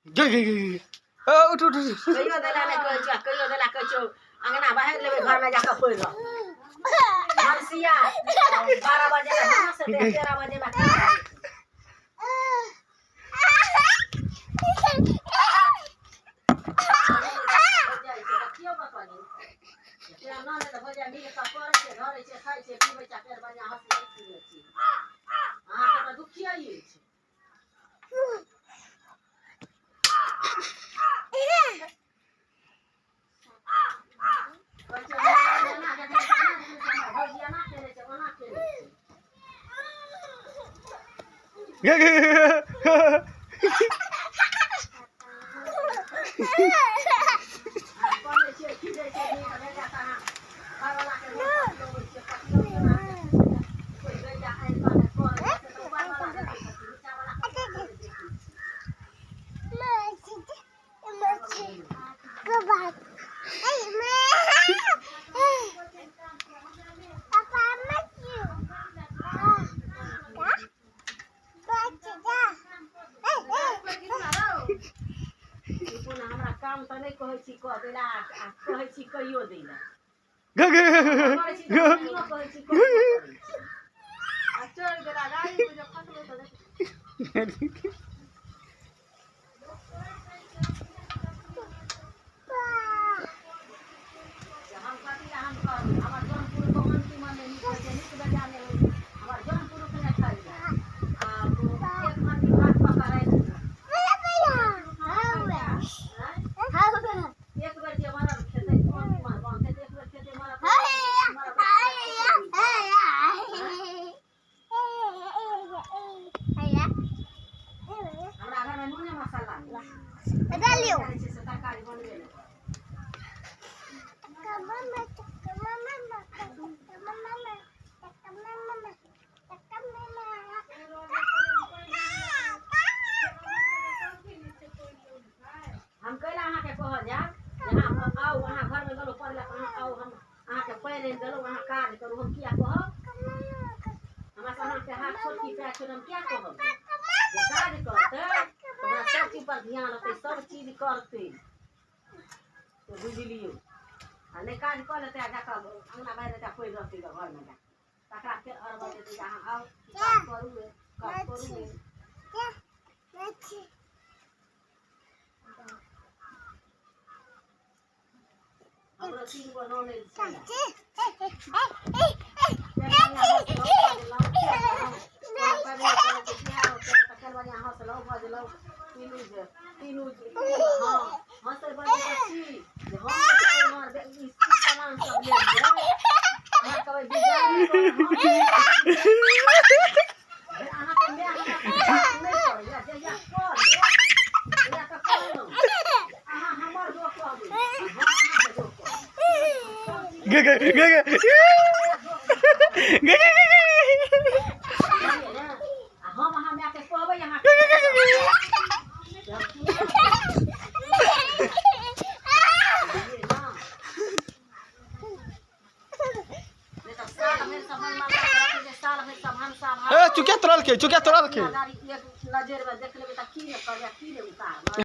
उठ उठ कहियो देला ने कहै छौ अंगना बाहर लेबै घर में जाकर पड़ रह हरसिया 12 बजे ना से 13 बजे में काम तो नहीं कहै छी कह देला कहै छी कहियो देला कहै छी चल देला गाड़ी में जब फसलो तो हम कथी हम कर हमर जौनपुर को अंतिम में निकल के निक बजाने हमर जौनपुर के नहीं खाई आ एक मंदी बात पकड़ाई एक बार जे हमारा खेते कौन मार बांधे एक बार खेते हमारा हमरा घर में नून मसाला डालियो तरकारी बन गेल हम कहला अहाँ के कह जा यहाँ आओ अहाँ घर में गलो पड़ला अहाँ आओ हम अहाँ के पहले गलो अहाँ काज करू हम किया कहब हमरा अहाँ के हाथ छोटी पैर छोड़ हम क्या कहब जे काज करते हमरा सब चीज पर ध्यान रखते सब चीज करते तो बुझलियो आ नहीं काज कर लेते जाकर अंगना बाहर जाकर कोई रहते घर में जा तकरा के अरब देते अहाँ आओ काज करू हमरा 3 गो नौने हम अहाँ में के कहबै अहाँ चुकिया तोड़ल के नजर में देख लेबै त की ने करबै की ने उतार